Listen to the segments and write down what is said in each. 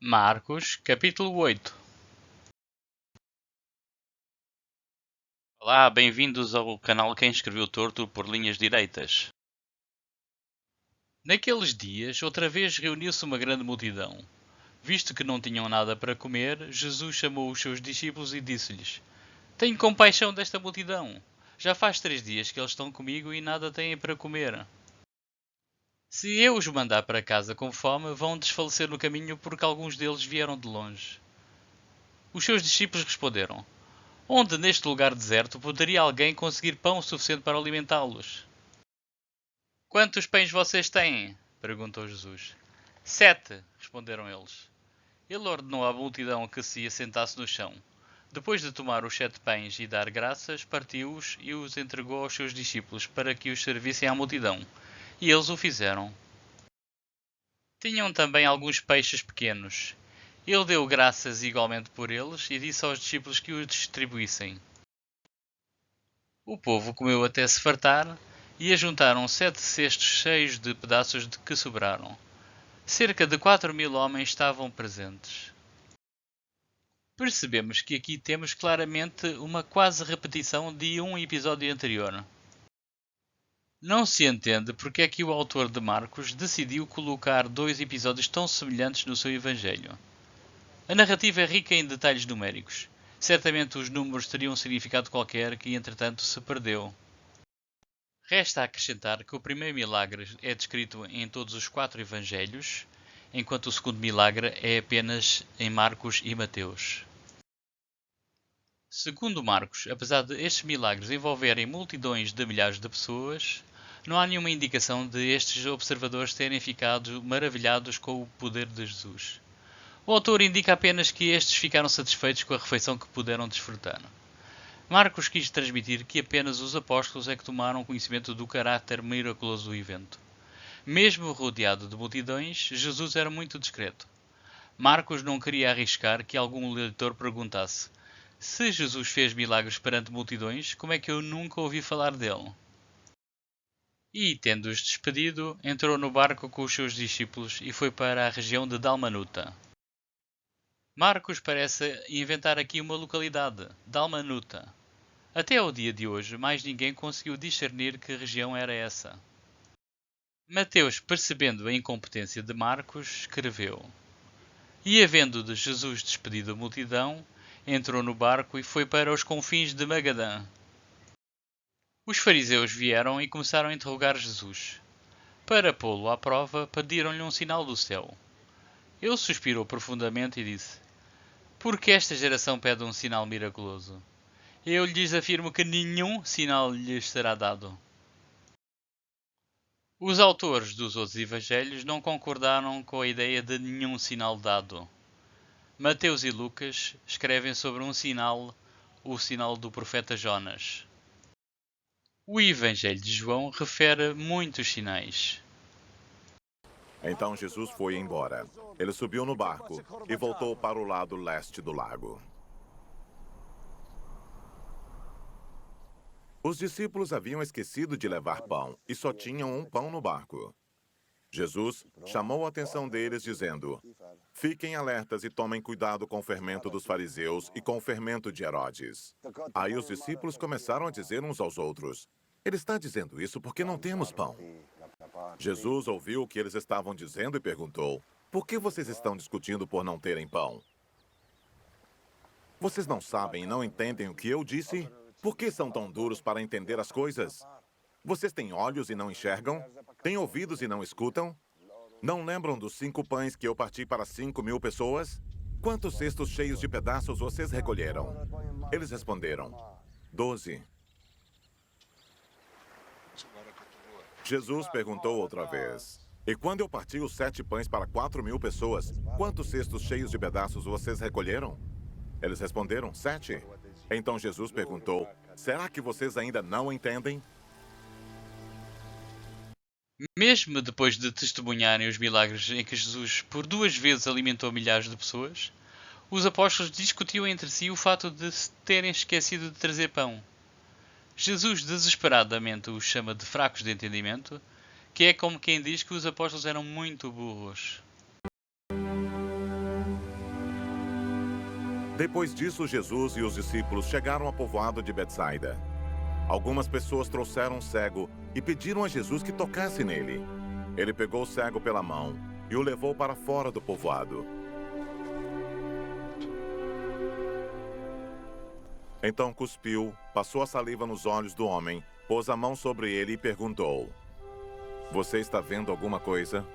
Marcos, capítulo 8. Olá, bem-vindos ao canal Quem Escreveu Torto por Linhas Direitas. Naqueles dias, outra vez reuniu-se uma grande multidão. Visto que não tinham nada para comer, Jesus chamou os seus discípulos e disse-lhes: Tenho compaixão desta multidão. Já faz 3 dias que eles estão comigo e nada têm para comer. Se eu os mandar para casa com fome, vão desfalecer no caminho porque alguns deles vieram de longe. Os seus discípulos responderam: Onde neste lugar deserto poderia alguém conseguir pão suficiente para alimentá-los? Quantos pães vocês têm? Perguntou Jesus. 7, responderam eles. Ele ordenou à multidão que se assentasse no chão. Depois de tomar os 7 pães e dar graças, partiu-os e os entregou aos seus discípulos para que os servissem à multidão. E eles o fizeram. Tinham também alguns peixes pequenos. Ele deu graças igualmente por eles e disse aos discípulos que os distribuíssem. O povo comeu até se fartar e ajuntaram 7 cestos cheios de pedaços de que sobraram. Cerca de 4.000 homens estavam presentes. Percebemos que aqui temos claramente uma quase repetição de um episódio anterior. Não se entende porque é que o autor de Marcos decidiu colocar 2 episódios tão semelhantes no seu Evangelho. A narrativa é rica em detalhes numéricos. Certamente os números teriam um significado qualquer que entretanto se perdeu. Resta acrescentar que o primeiro milagre é descrito em todos os 4 evangelhos, enquanto o segundo milagre é apenas em Marcos e Mateus. Segundo Marcos, apesar de estes milagres envolverem multidões de milhares de pessoas, não há nenhuma indicação de estes observadores terem ficado maravilhados com o poder de Jesus. O autor indica apenas que estes ficaram satisfeitos com a refeição que puderam desfrutar. Marcos quis transmitir que apenas os apóstolos é que tomaram conhecimento do caráter miraculoso do evento. Mesmo rodeado de multidões, Jesus era muito discreto. Marcos não queria arriscar que algum leitor perguntasse: se Jesus fez milagres perante multidões, como é que eu nunca ouvi falar dele? E, tendo-os despedido, entrou no barco com os seus discípulos e foi para a região de Dalmanuta. Marcos parece inventar aqui uma localidade, Dalmanuta. Até ao dia de hoje, mais ninguém conseguiu discernir que região era essa. Mateus, percebendo a incompetência de Marcos, escreveu: E havendo de Jesus despedido a multidão, entrou no barco e foi para os confins de Magadã. Os fariseus vieram e começaram a interrogar Jesus. Para pô-lo à prova, pediram-lhe um sinal do céu. Ele suspirou profundamente e disse: Por que esta geração pede um sinal miraculoso? Eu lhes afirmo que nenhum sinal lhes será dado. Os autores dos outros evangelhos não concordaram com a ideia de nenhum sinal dado. Mateus e Lucas escrevem sobre um sinal, o sinal do profeta Jonas. O Evangelho de João refere muitos sinais. Então Jesus foi embora. Ele subiu no barco e voltou para o lado leste do lago. Os discípulos haviam esquecido de levar pão e só tinham um pão no barco. Jesus chamou a atenção deles, dizendo: Fiquem alertas e tomem cuidado com o fermento dos fariseus e com o fermento de Herodes. Aí os discípulos começaram a dizer uns aos outros: Ele está dizendo isso porque não temos pão. Jesus ouviu o que eles estavam dizendo e perguntou: Por que vocês estão discutindo por não terem pão? Vocês não sabem e não entendem o que eu disse? Por que são tão duros para entender as coisas? Vocês têm olhos e não enxergam? Têm ouvidos e não escutam? Não lembram dos 5 pães que eu parti para 5.000 pessoas? Quantos cestos cheios de pedaços vocês recolheram? Eles responderam: 12. Jesus perguntou outra vez: E quando eu parti os 7 pães para 4.000 pessoas, quantos cestos cheios de pedaços vocês recolheram? Eles responderam: 7. Então Jesus perguntou: Será que vocês ainda não entendem? Mesmo depois de testemunharem os milagres em que Jesus por 2 vezes alimentou milhares de pessoas, os apóstolos discutiam entre si o fato de se terem esquecido de trazer pão. Jesus desesperadamente os chama de fracos de entendimento, que é como quem diz que os apóstolos eram muito burros. Depois disso, Jesus e os discípulos chegaram ao povoado de Betsaida. Algumas pessoas trouxeram um cego e pediram a Jesus que tocasse nele. Ele pegou o cego pela mão e o levou para fora do povoado. Então cuspiu, passou a saliva nos olhos do homem, pôs a mão sobre ele e perguntou: "Você está vendo alguma coisa?"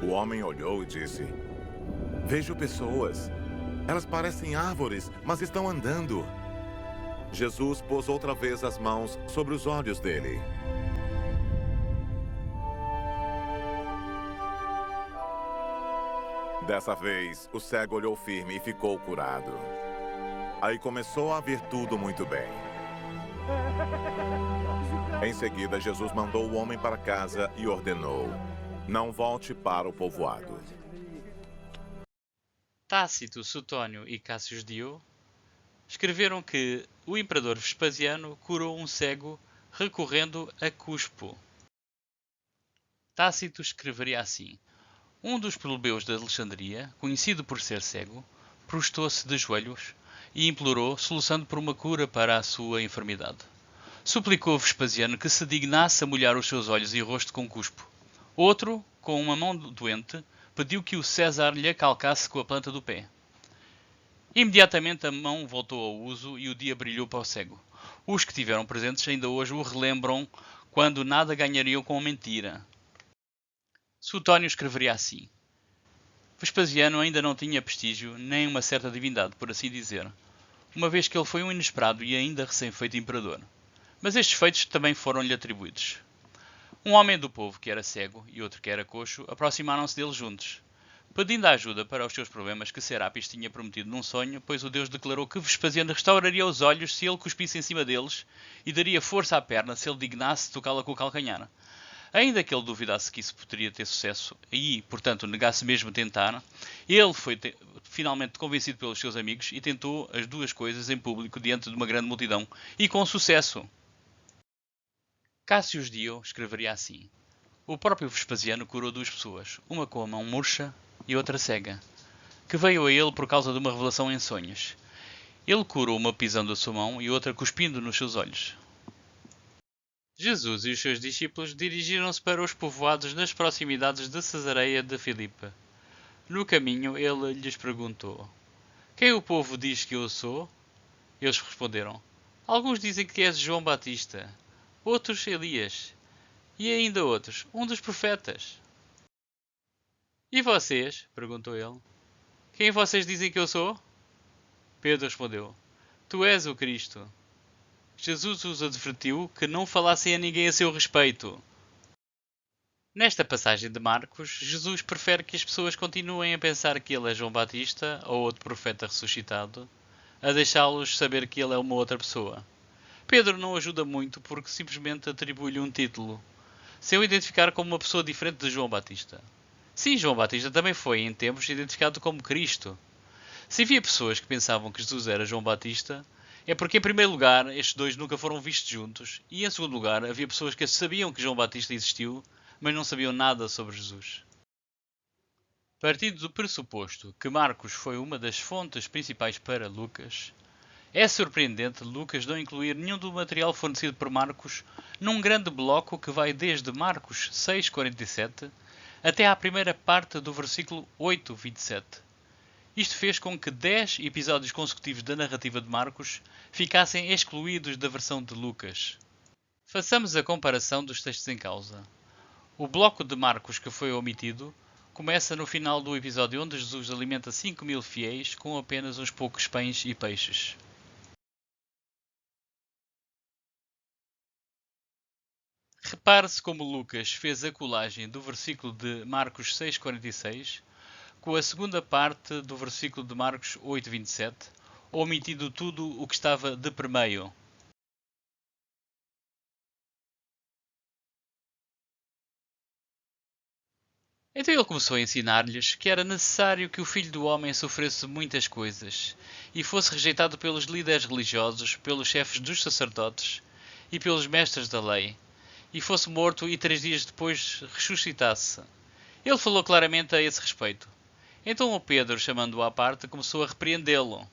O homem olhou e disse: "Vejo pessoas. Elas parecem árvores, mas estão andando." Jesus pôs outra vez as mãos sobre os olhos dele. Dessa vez, o cego olhou firme e ficou curado. Aí começou a ver tudo muito bem. Em seguida, Jesus mandou o homem para casa e ordenou: "Não volte para o povoado." Tácito, Sutónio e Cássio Dio escreveram que o imperador Vespasiano curou um cego recorrendo a cuspo. Tácito escreveria assim: um dos plebeus de Alexandria, conhecido por ser cego, prostou-se de joelhos e implorou, soluçando por uma cura para a sua enfermidade. Suplicou Vespasiano que se dignasse a molhar os seus olhos e rosto com cuspo. Outro, com uma mão doente, pediu que o César lhe calcasse com a planta do pé. Imediatamente a mão voltou ao uso e o dia brilhou para o cego. Os que tiveram presentes ainda hoje o relembram quando nada ganhariam com a mentira. Sutónio escreveria assim: Vespasiano ainda não tinha prestígio, nem uma certa divindade, por assim dizer, uma vez que ele foi um inesperado e ainda recém-feito imperador. Mas estes feitos também foram-lhe atribuídos. Um homem do povo que era cego e outro que era coxo aproximaram-se dele juntos, pedindo ajuda para os seus problemas que Serapis tinha prometido num sonho, pois o deus declarou que Vespasiano restauraria os olhos se ele cuspisse em cima deles e daria força à perna se ele dignasse tocá-la com o calcanhar. Ainda que ele duvidasse que isso poderia ter sucesso e, portanto, negasse mesmo tentar, ele foi finalmente convencido pelos seus amigos e tentou as duas coisas em público diante de uma grande multidão, e com sucesso. Cássio Dio escreveria assim: o próprio Vespasiano curou duas pessoas, uma com a mão murcha e outra cega, que veio a ele por causa de uma revelação em sonhos. Ele curou uma pisando a sua mão e outra cuspindo nos seus olhos. Jesus e os seus discípulos dirigiram-se para os povoados nas proximidades de Cesareia de Filipe. No caminho ele lhes perguntou: quem o povo diz que eu sou? Eles responderam: alguns dizem que és João Batista, outros Elias, e ainda outros, um dos profetas. E vocês? Perguntou ele. Quem vocês dizem que eu sou? Pedro respondeu: tu és o Cristo. Jesus os advertiu que não falassem a ninguém a seu respeito. Nesta passagem de Marcos, Jesus prefere que as pessoas continuem a pensar que ele é João Batista ou outro profeta ressuscitado, a deixá-los saber que ele é uma outra pessoa. Pedro não ajuda muito porque simplesmente atribui-lhe um título, sem o identificar como uma pessoa diferente de João Batista. Sim, João Batista também foi, em tempos, identificado como Cristo. Se havia pessoas que pensavam que Jesus era João Batista, é porque, em primeiro lugar, estes dois nunca foram vistos juntos, e, em segundo lugar, havia pessoas que sabiam que João Batista existiu, mas não sabiam nada sobre Jesus. Partindo do pressuposto que Marcos foi uma das fontes principais para Lucas, é surpreendente Lucas não incluir nenhum do material fornecido por Marcos num grande bloco que vai desde Marcos 6,47 até à primeira parte do versículo 8,27. Isto fez com que 10 episódios consecutivos da narrativa de Marcos ficassem excluídos da versão de Lucas. Façamos a comparação dos textos em causa. O bloco de Marcos que foi omitido começa no final do episódio onde Jesus alimenta 5.000 fiéis com apenas uns poucos pães e peixes. Repare-se como Lucas fez a colagem do versículo de Marcos 6,46 com a segunda parte do versículo de Marcos 8,27, omitindo tudo o que estava de permeio. Então ele começou a ensinar-lhes que era necessário que o Filho do Homem sofresse muitas coisas, e fosse rejeitado pelos líderes religiosos, pelos chefes dos sacerdotes e pelos mestres da lei, e fosse morto e 3 dias depois ressuscitasse. Ele falou claramente a esse respeito. Então o Pedro, chamando-o à parte, começou a repreendê-lo.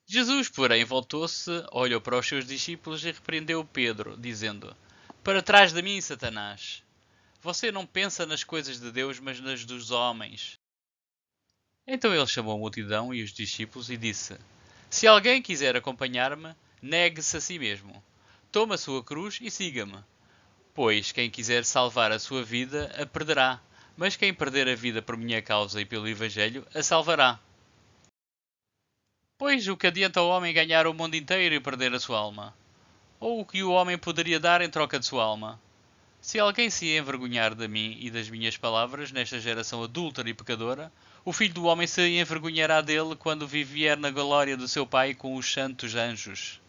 Jesus, porém, voltou-se, olhou para os seus discípulos e repreendeu Pedro, dizendo: Para trás de mim, Satanás! Você não pensa nas coisas de Deus, mas nas dos homens. Então ele chamou a multidão e os discípulos e disse: Se alguém quiser acompanhar-me, negue-se a si mesmo. Tome a sua cruz e siga-me. Pois quem quiser salvar a sua vida, a perderá. Mas quem perder a vida por minha causa e pelo Evangelho, a salvará. Pois o que adianta ao homem ganhar o mundo inteiro e perder a sua alma? Ou o que o homem poderia dar em troca de sua alma? Se alguém se envergonhar de mim e das minhas palavras nesta geração adúltera e pecadora, o Filho do Homem se envergonhará dele quando vier na glória do seu Pai com os santos anjos.